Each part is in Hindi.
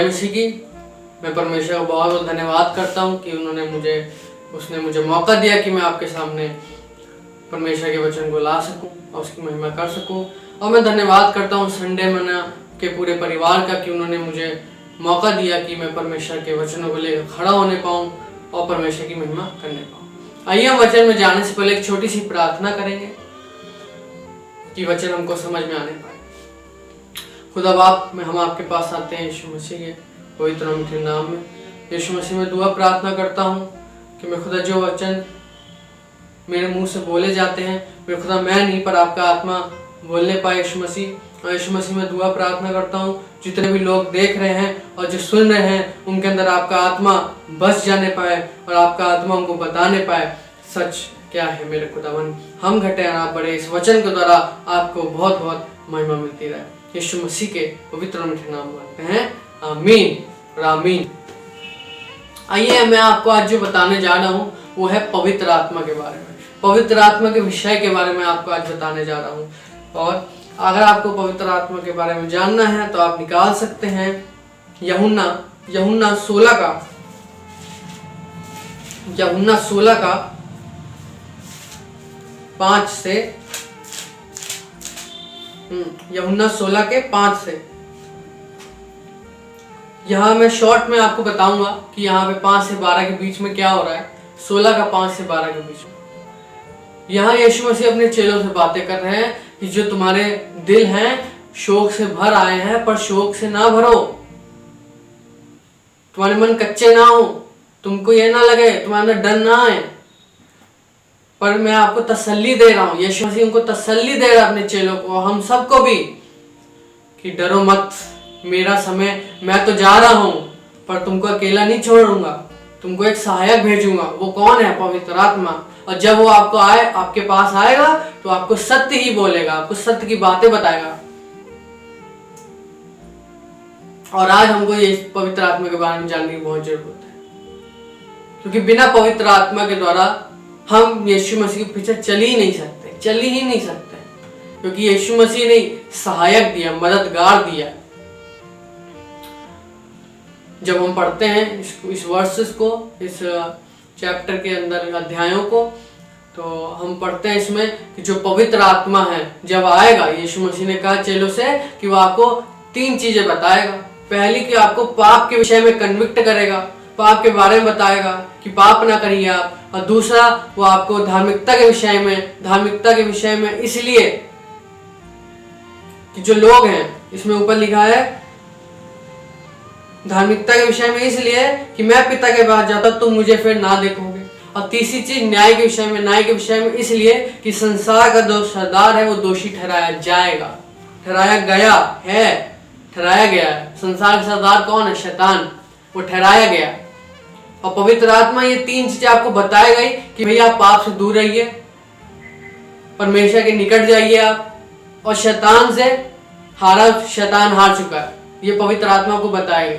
जय मसीह की। मैं परमेश्वर का बहुत बहुत धन्यवाद करता हूँ कि उसने मुझे मौका दिया कि मैं आपके सामने परमेश्वर के वचन को ला सकूं और उसकी महिमा कर सकूं। और मैं धन्यवाद करता हूँ संडे मना के पूरे परिवार का कि उन्होंने मुझे मौका दिया कि मैं परमेश्वर के वचनों को लेकर खड़ा होने पाऊँ और परमेश्वर की महिमा करने पाऊँ। आइए हम वचन में जाने से पहले एक छोटी सी प्रार्थना करेंगे कि वचन हमको समझ में आने पाए। खुदा बाप में हम आपके पास आते हैं यीशु मसीह के पवित्र मीठे नाम में। यीशु मसीह में दुआ प्रार्थना करता हूँ कि मैं खुदा जो वचन मेरे मुंह से बोले जाते हैं मैं खुदा मैं नहीं पर आपका आत्मा बोलने पाए यीशु मसीह। और यीशु मसीह में दुआ प्रार्थना करता हूँ जितने भी लोग देख रहे हैं और जो सुन रहे हैं उनके अंदर आपका आत्मा बस जाने पाए और आपका आत्मा उनको बताने पाए सच क्या है मेरे खुदावन। हम घटे और आप बड़े, इस वचन के द्वारा आपको बहुत बहुत महिमा मिलती रहे। यीशु मसीह के पवित्र मीठे नाम मांगते हैं, आमीन और आमीन। आइए मैं आपको आज जो बताने जा रहा हूँ वो है पवित्र आत्मा के बारे में, पवित्र आत्मा के विषय के बारे में आपको आज बताने जा रहा हूँ। और अगर आपको पवित्र आत्मा के बारे में जानना है तो आप निकाल सकते हैं यूहन्ना 16 का 5 से यूहन्ना 16 के 5 से। यहाँ मैं शॉर्ट में आपको बताऊंगा कि यहाँ पे 5 से 12 के बीच में क्या हो रहा है। 16 का 5 से 12 के बीच में यहाँ यीशु मसीह अपने चेलों से बातें कर रहे हैं कि जो तुम्हारे दिल हैं शोक से भर आए हैं पर शोक से ना भरो, तुम्हारे मन कच्चे ना हो, तुमको ये ना लगे, तुम्हारे अंदर डर ना आए, पर मैं आपको तसल्ली दे रहा हूँ। यीशु मसीह उनको तसल्ली दे रहा है अपने चेलों को, हम सबको भी, कि डरो मत, मेरा समय, मैं तो जा रहा हूं पर तुमको अकेला नहीं छोड़ूंगा, तुमको एक सहायक भेजूंगा। वो कौन है? पवित्र आत्मा। और जब वो आपके पास आएगा तो आपको सत्य ही बोलेगा, आपको सत्य की बातें बताएगा। और आज हमको ये पवित्र आत्मा के बारे में जानने की बहुत जरूरत है, क्योंकि बिना पवित्र आत्मा के द्वारा हम यीशु मसीह के पीछे चल ही नहीं सकते, क्योंकि यीशु मसीह ने सहायक दिया, मददगार दिया। जब हम पढ़ते हैं इस वर्सेस को, इस चैप्टर के अंदर अध्यायों को, तो हम पढ़ते हैं इसमें कि जो पवित्र आत्मा है जब आएगा, यीशु मसीह ने कहा चेलों से कि वो आपको 3 चीजें बताएगा। पहली कि आपको पाप के विषय में कन्विक्ट करेगा, पाप के बारे में बताएगा कि पाप ना करिए आप। और दूसरा वो आपको धार्मिकता के विषय में इसलिए कि जो लोग हैं, इसमें ऊपर लिखा है धार्मिकता के विषय में इसलिए कि मैं पिता के पास जाता तुम मुझे फिर ना देखोगे। और तीसरी चीज न्याय के विषय में इसलिए कि संसार का जो सरदार है वो दोषी ठहराया गया है। संसार का सरदार कौन है? शैतान, वो ठहराया गया। और पवित्र आत्मा ये 3 चीजें आपको बताई गई कि भैया आप पाप से दूर रहिए, परमेश्वर के निकट जाइए आप, और शैतान हार चुका है। ये पवित्र आत्मा को बताएगा।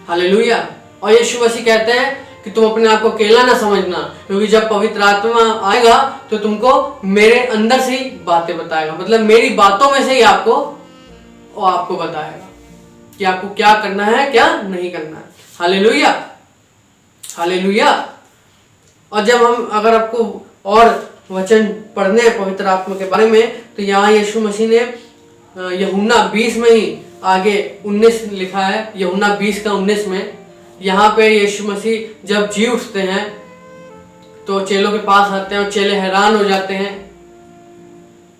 हालेलुया। और यीशु मसीह कहते हैं कि तुम अपने आप को अकेला ना समझना, क्योंकि जब पवित्र आत्मा आएगा तो तुमको मेरे अंदर से ही बातें बताएगा, मतलब मेरी बातों में से ही आपको बताएगा कि आपको क्या करना है, क्या नहीं करना है। Hallelujah, hallelujah. और जब हम अगर आपको और वचन पढ़ने हैं पवित्र आत्मा के बारे में, तो यहाँ यीशु मसीह ने यूहन्ना 20 में ही आगे 19 लिखा है, यूहन्ना 20 का 19 में। यहाँ पे यीशु मसीह जब जी उठते हैं तो चेलों के पास आते हैं और चेले हैरान हो जाते हैं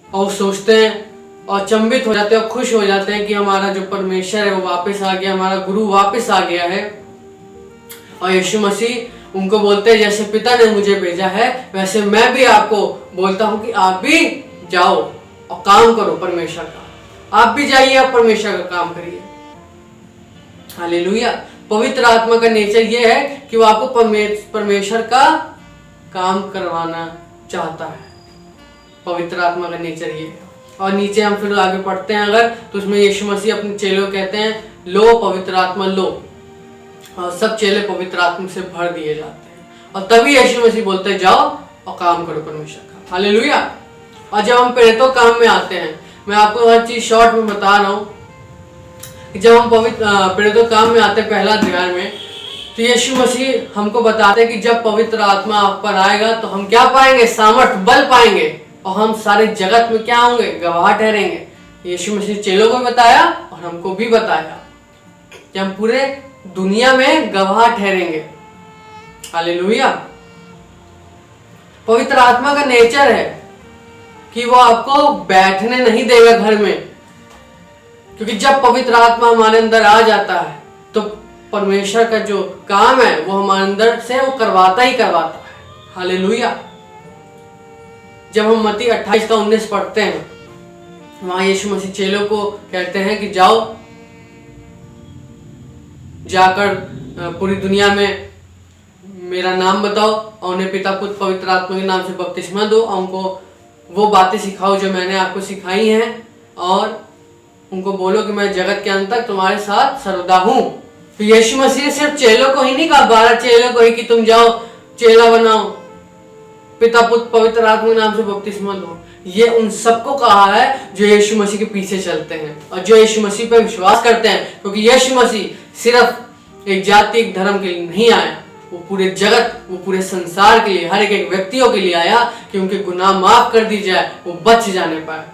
और सोचते हैं और चंबित हो जाते हैं और खुश हो जाते हैं कि हमारा जो परमेश्वर है वो वापस आ गया, हमारा गुरु वापस आ गया है। और यीशु मसीह उनको बोलते हैं जैसे पिता ने मुझे भेजा है वैसे मैं भी आपको बोलता हूँ कि आप भी जाओ और काम करो परमेश्वर का। आप भी जाइए, आप परमेश्वर का काम करिए। हालेलुया। पवित्र आत्मा का नेचर ये है कि वो आपको परमेश्वर का काम करवाना चाहता है। पवित्र आत्मा का नेचर ये है। और नीचे हम फिर आगे पढ़ते हैं अगर, तो उसमें यीशु मसीह अपने चेलों कहते हैं लो पवित्र आत्मा लो, और सब चेले पवित्र आत्मा से भर दिए जाते हैं। और तभी यीशु मसीह बोलते हैं जाओ और काम करो परमेश्वर का। हालेलुया। और जब हम प्रेरितों काम में आते हैं, मैं आपको हर चीज शॉर्ट में बता रहा हूँ, कि जब हम प्रेरितों काम में आते हैं पहला अध्याय में, तो यीशु मसीह हमको बताते हैं कि जब पवित्र आत्मा आप पर आएगा तो हम क्या पाएंगे, सामर्थ बल पाएंगे, और हम सारे जगत में क्या होंगे, गवाह ठहरेंगे। यीशु मसीह चेलों को बताया और हमको भी बताया कि हम पूरे दुनिया में गवाह ठहरेंगे। हालेलुया। पवित्र आत्मा का नेचर है कि वो आपको बैठने नहीं देगा घर में, क्योंकि जब पवित्र आत्मा हमारे अंदर आ जाता है तो परमेश्वर का जो काम है वो हमारे अंदर से वो करवाता ही करवाता है। हालेलुया। जब हम मत्ती 28:19 पढ़ते हैं, वहां यीशु मसीह चेलों को कहते हैं कि जाओ, जाकर पूरी दुनिया में मेरा नाम बताओ और उन्हें पिता पुत्र पवित्र आत्मा के नाम से बपतिस्मा दो, और उनको वो बातें सिखाओ जो मैंने आपको सिखाई हैं, और उनको बोलो कि मैं जगत के अंत तक तुम्हारे साथ सर्वदा हूं। तो यीशु मसीह ने सिर्फ चेलों को ही नहीं कहा, 12 चेलों को ही कि तुम जाओ चेला बनाओ, पिता पुत्र पवित्र आत्मा के नाम से बपतिस्मा दो। ये उन सबको कहा है जो यीशु मसीह के पीछे चलते हैं और जो यीशु मसीह पर विश्वास करते हैं, क्योंकि यीशु मसीह सिर्फ एक जाति एक धर्म के लिए नहीं आया, वो पूरे जगत, वो पूरे संसार के लिए, हर एक व्यक्तियों के लिए आया कि उनके गुनाह माफ कर दी जाए, वो बच जाने पाए।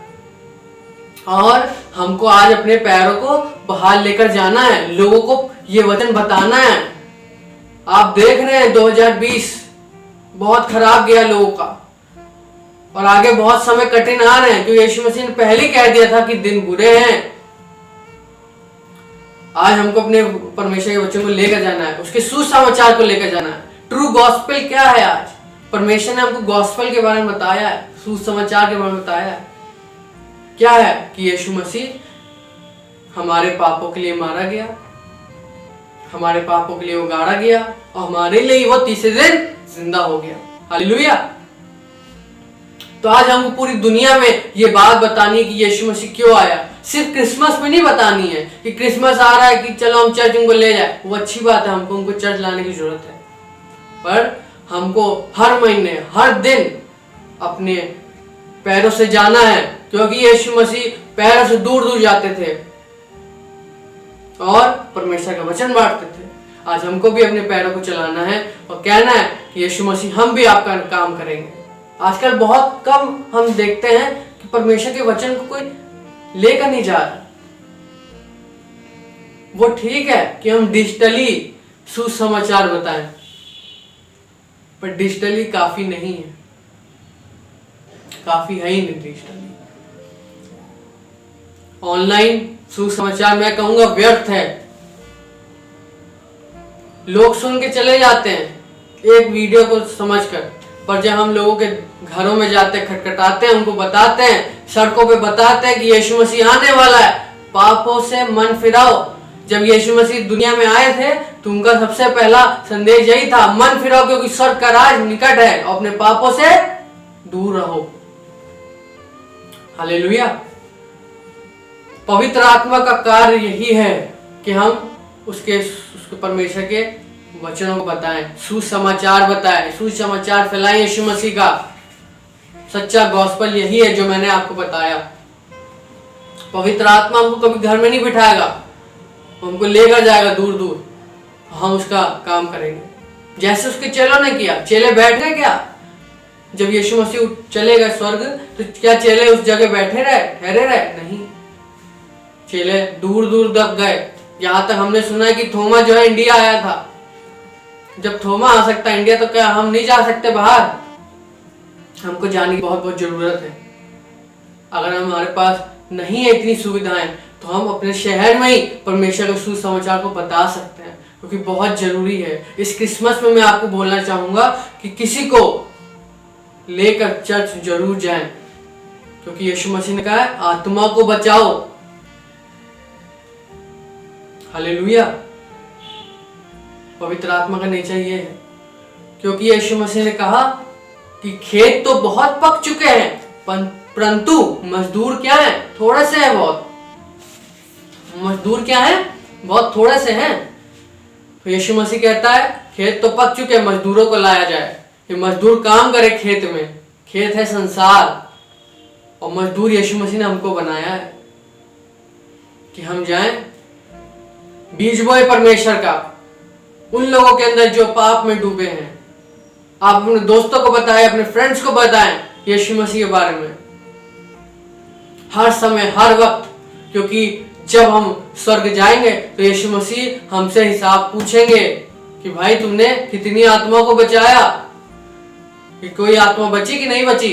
और हमको आज अपने पैरों को बाहर लेकर जाना है, लोगों को ये वचन बताना है। आप देख रहे हैं 2020 बहुत खराब गया लोगों का, और आगे बहुत समय कठिन आ रहे हैं, क्योंकि यीशु मसीह ने पहले कह दिया था कि दिन बुरे हैं। आज हमको अपने परमेश्वर के वचन को लेकर जाना है, उसके सुसमाचार को लेकर जाना है। ट्रू गॉस्पेल क्या है? आज परमेश्वर ने हमको गॉस्पेल के बारे में बताया है, सुसमाचार के बारे में बताया है। क्या है कि यीशु मसीह हमारे पापों के लिए मारा गया, हमारे पापों के लिए वो गाड़ा गया, और हमारे लिए वो तीसरे दिन जिंदा हो गया। हालेलुया। तो आज हमको पूरी दुनिया में ये बात बतानी है कि यीशु मसीह क्यों आया। सिर्फ क्रिसमस में नहीं बतानी है कि क्रिसमस आ रहा है कि चलो हम चर्च उनको ले जाए, वो अच्छी बात है, हमको उनको चर्च लाने की जरूरत है, पर हमको हर महीने हर दिन अपने पैरों से जाना है, क्योंकि यीशु मसीह पैरों से दूर दूर जाते थे और परमेश्वर का वचन बांटते थे। आज हमको भी अपने पैरों को चलाना है और कहना है कि यीशु मसीह हम भी आपका काम करेंगे। आजकल बहुत कम हम देखते हैं कि परमेश्वर के वचन को कोई लेकर नहीं जा रहा। वो ठीक है कि हम डिजिटली सुसमाचार बताएं, पर डिजिटली काफी नहीं है, काफी है ही नहीं डिजिटली। ऑनलाइन सुसमाचार मैं कहूंगा व्यर्थ है। लोग सुन के चले जाते हैं एक वीडियो को समझकर, पर जब हम लोगों के घरों में जाते हैं, खटखटाते हैं, उनको बताते हैं, सड़कों पे बताते हैं कि यीशु मसीह आने वाला है, पापों से मन फिराओ। जब यीशु मसीह दुनिया में आए थे तो उनका सबसे पहला संदेश यही था, मन फिराओ क्योंकि स्वर्ग का राज निकट है, और अपने पापों से दूर रहो। हालेलुया। पवित्र आत्मा का कार्य यही है कि हम उसके परमेश्वर के वचनों को बताएं, सुसमाचार बताएं, सुसमाचार फैलाएं। यीशु मसीह का सच्चा गॉस्पेल यही है जो मैंने आपको बताया। पवित्र आत्मा हमको कभी घर में नहीं बिठाएगा, हमको लेकर जाएगा दूर दूर, हम उसका काम करेंगे जैसे उसके चेलों ने किया। चेले बैठ गए क्या? जब यीशु मसीह चले गए स्वर्ग तो क्या चेले उस जगह बैठे रहे, ठहरे रहे? नहीं, चेले दूर दूर तक गए। यहाँ तक हमने सुना है कि थोमा जो है इंडिया आया था। जब थोमा आ सकता है इंडिया, तो क्या हम नहीं जा सकते बाहर? हमको जाने की बहुत बहुत जरूरत है। अगर हमारे पास नहीं है इतनी सुविधाएं, तो हम अपने शहर में ही परमेश्वर के सुसमाचार को बता सकते हैं, क्योंकि बहुत जरूरी है। इस क्रिसमस में मैं आपको बोलना चाहूंगा कि किसी को लेकर चर्च जरूर जाएं, क्योंकि यीशु मसीह ने कहा है आत्मा को बचाओ। हालेलुया। पवित्र आत्मा का नेचर ये है, क्योंकि यीशु मसीह ने कहा कि खेत तो बहुत पक चुके हैं, परंतु मजदूर क्या है? थोड़े से हैं। बहुत मजदूर क्या है? बहुत थोड़े से हैं। तो यीशु मसीह कहता है खेत तो पक चुके हैं, मजदूरों को लाया जाए, ये मजदूर काम करे खेत में। खेत है संसार, और मजदूर यीशु मसीह ने हमको बनाया है कि हम जाएं बीज बोए परमेश्वर का उन लोगों के अंदर जो पाप में डूबे हैं। आप अपने दोस्तों को बताएं, अपने फ्रेंड्स को बताएं यीशु मसीह के बारे में हर समय हर वक्त, क्योंकि जब हम स्वर्ग जाएंगे तो यीशु मसीह हमसे हिसाब पूछेंगे कि भाई तुमने कितनी आत्माओं को बचाया, कि कोई आत्मा बची कि नहीं बची।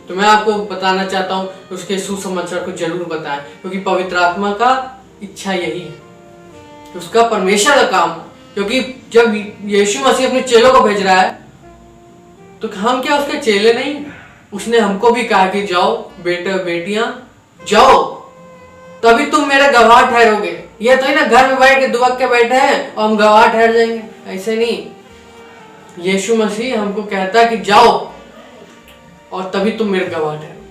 तो मैं आपको बताना चाहता हूं उसके सुसमाचार को जरूर बताएं, क्योंकि पवित्र आत्मा का इच्छा यही है कि उसका परमेश्वर का काम। क्योंकि जब यीशु मसीह अपने चेलों को भेज रहा है तो हम क्या उसके चेले नहीं? उसने हमको भी कहा कि जाओ बेटे बेटियां जाओ, तभी तुम मेरे गवाह ठहरोगे। ये तो ही ना घर में बैठ के दुबक के बैठे हैं और हम गवाह ठहर जाएंगे, ऐसे नहीं। यीशु मसीह हमको कहता है कि जाओ और तभी तुम मेरे गवाह ठहरो।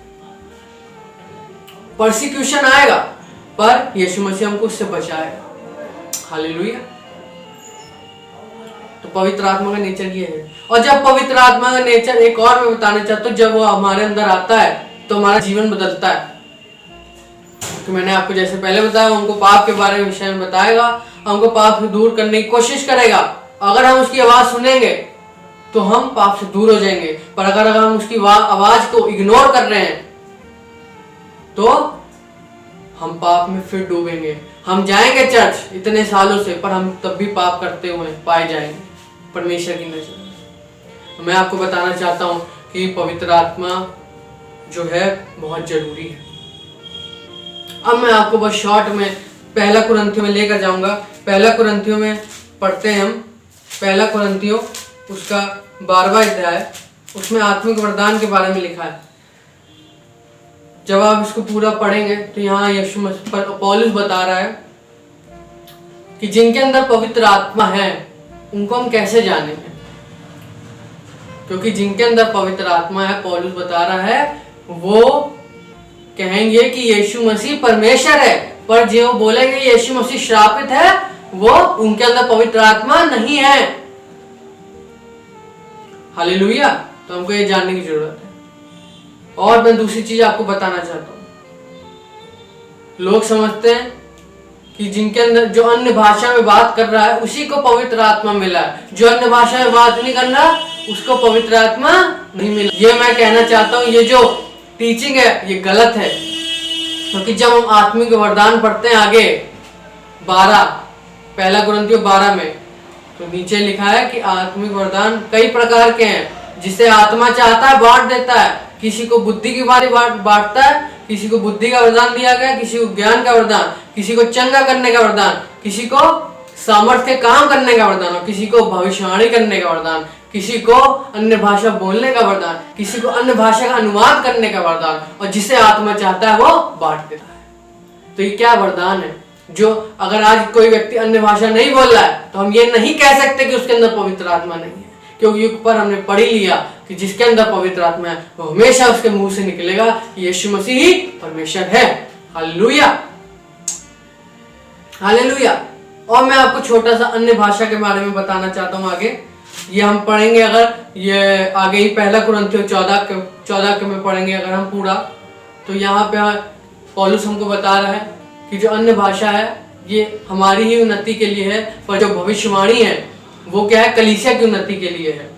परसिक्यूशन आएगा पर यीशु मसीह हमको उससे बचाएगा। हालेलुया। तो पवित्र आत्मा का नेचर ये है। और जब पवित्र आत्मा का नेचर एक और मैं बताना चाहता हूँ, जब वो हमारे अंदर आता है तो हमारा जीवन बदलता है। तो मैंने आपको जैसे पहले बताया, हमको पाप के बारे में विषय में बताएगा, हमको पाप से दूर करने की कोशिश करेगा। अगर हम उसकी आवाज सुनेंगे तो हम पाप से दूर हो जाएंगे, पर अगर हम उसकी आवाज को इग्नोर कर रहे हैं तो हम पाप में फिर डूबेंगे। हम जाएंगे चर्च इतने सालों से, पर हम तब भी पाप करते हुए पाए जाएंगे परमेश्वर की नजर में। मैं आपको बताना चाहता हूं कि पवित्र आत्मा जो है बहुत जरूरी है। अब मैं आपको बस शॉर्ट में पहला कुरिन्थियों में लेकर जाऊंगा। पहला कुरिन्थियों में पढ़ते हैं हम। पहला कुरिन्थियों उसका 12वां अध्याय, उसमें आत्मिक वरदान के बारे में लिखा है। जब आप इसको पूरा पढ़ेंगे तो यहाँ यीशु मसीह पौलुस बता रहा है कि जिनके अंदर पवित्र आत्मा है उनको हम कैसे जानेंगे। क्योंकि जिनके अंदर पवित्र आत्मा है, पौलुस बता रहा है, वो कहेंगे कि यीशु मसीह परमेश्वर है, पर जो बोलेंगे यीशु मसीह श्रापित है, वो उनके अंदर पवित्र आत्मा नहीं है। हालेलुया। तो हमको ये जानने की जरूरत है। और मैं दूसरी चीज आपको बताना चाहता हूं, लोग समझते हैं कि जिनके अंदर जो अन्य भाषा में बात कर रहा है उसी को पवित्र आत्मा मिला है, जो अन्य भाषा में बात नहीं कर रहा उसको पवित्र आत्मा नहीं मिला। ये मैं कहना चाहता हूं, ये जो टीचिंग है ये गलत है। क्योंकि जब हम आत्मिक वरदान पढ़ते हैं आगे 12 पहला कुरिन्थियों 12 में, तो नीचे लिखा है कि आत्मिक वरदान कई प्रकार के हैं, जिसे आत्मा चाहता है बांट देता है। किसी को बुद्धि की बात बांटता है, किसी को बुद्धि का वरदान दिया गया, किसी को ज्ञान का वरदान, किसी को चंगा करने का वरदान, किसी को सामर्थ्य काम करने का वरदान, किसी को भविष्यवाणी करने का वरदान, किसी को अन्य भाषा बोलने का वरदान, किसी को अन्य भाषा का अनुवाद करने का वरदान, और जिसे आत्मा चाहता है वो बांट देता है। तो ये क्या वरदान है? जो अगर आज कोई व्यक्ति अन्य भाषा नहीं बोल रहा है तो हम ये नहीं कह सकते कि उसके अंदर पवित्र आत्मा नहीं है, क्योंकि युग पर हमने पढ़ ही लिया कि जिसके अंदर पवित्र आत्मा है वो हमेशा उसके मुंह से निकलेगा यीशु मसीह ही परमेश्वर है। Hallelujah, hallelujah. और मैं आपको छोटा सा अन्य भाषा के बारे में बताना चाहता हूँ आगे। ये हम पढ़ेंगे, अगर ये आगे ही पहला कुरिन्थियों 14 के में पढ़ेंगे अगर हम पूरा, तो यहाँ पे पौलुस हमको बता रहा है कि जो अन्य भाषा है ये हमारी ही उन्नति के लिए है, पर जो भविष्यवाणी है वो क्या है? कलीसिया की उन्नति के लिए है।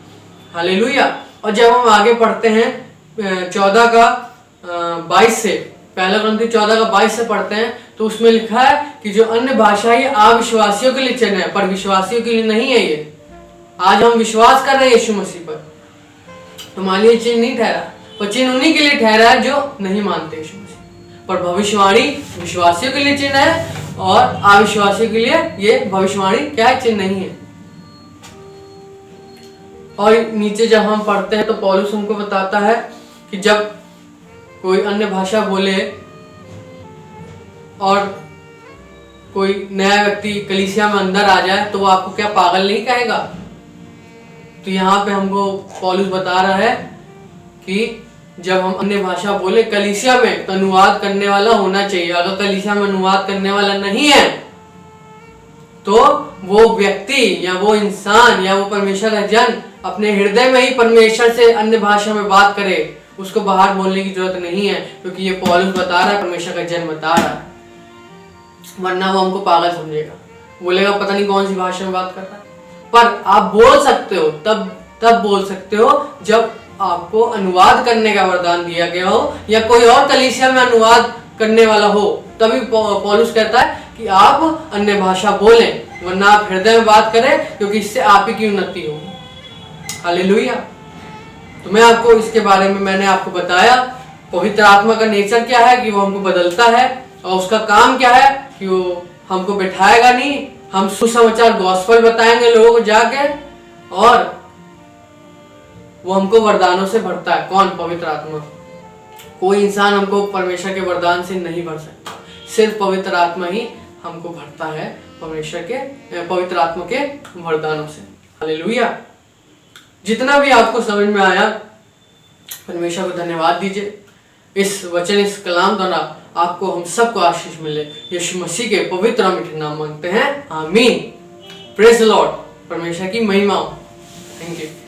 हालेलुया। और जब हम आगे पढ़ते हैं 14 का 22 से, पहला कुरिन्थियों 14 का 22 से पढ़ते हैं, तो उसमें लिखा है कि जो अन्य भाषा है अविश्वासियों के लिए चिन्ह है, पर विश्वासियों के लिए नहीं है। ये आज हम विश्वास कर रहे हैं यीशु मसीह पर, तो मान लीजिए चिन्ह नहीं ठहरा, पर चिन्ह उन्हीं के लिए ठहरा है जो नहीं मानते यीशु मसीह। पर भविष्यवाणी विश्वासियों के लिए चिन्ह है और अविश्वासियों के लिए ये भविष्यवाणी क्या है? चिन्ह नहीं है। और नीचे जब हम पढ़ते हैं तो पौलुस हमको बताता है कि जब कोई अन्य भाषा बोले और कोई नया व्यक्ति कलीसिया में अंदर आ जाए तो वो आपको क्या पागल नहीं कहेगा? तो यहाँ पे हमको पौलुस बता रहा है कि जब हम अन्य भाषा बोले कलीसिया में, तो अनुवाद करने वाला होना चाहिए। अगर कलीसिया में अनुवाद करने वाला नहीं है तो वो व्यक्ति या वो इंसान या वो परमेश्वर का जन अपने हृदय में ही परमेश्वर से अन्य भाषा में बात करे, उसको बाहर बोलने की जरूरत नहीं है, क्योंकि ये पौलुस बता रहा है, परमेश्वर का जन बता रहा है, वरना वो हमको पागल समझेगा। बोलेगा पता नहीं कौन सी भाषा में बात कर रहा है। पर आप बोल सकते हो, तब बोल सकते हो जब आपको अनुवाद करने का वरदान दिया गया हो या कोई और कलीसिया में अनुवाद करने वाला हो, तभी पौलुस कहता है कि आप अन्य भाषा बोलें, वरना आप हृदय में बात करें, क्योंकि इससे आप ही की उन्नति होगी। हालेलुया। तो मैं आपको इसके बारे में मैंने आपको बताया पवित्र आत्मा का नेचर क्या है, कि वो हमको बदलता है, और उसका काम क्या है कि वो हमको बैठाएगा नहीं, हम सुसमाचार गॉस्पेल बताएंगे लोगों को जाके, और वो हमको वरदानों से भरता है। कौन? पवित्र आत्मा। कोई इंसान हमको परमेश्वर के वरदान से नहीं भर सकता, सिर्फ पवित्र आत्मा ही हमको भरता है परमेश्वर के पवित्र आत्मा के वरदानों से। हालेलुया। जितना भी आपको समझ में आया, परमेश्वर को धन्यवाद दीजिए। इस वचन, इस कलाम द्वारा आपको हम सबको आशीष मिले। यीशु मसीह के पवित्र और मीठे नाम मांगते हैं, आमीन। Praise the Lord. परमेश्वर की महिमा हो। Thank you.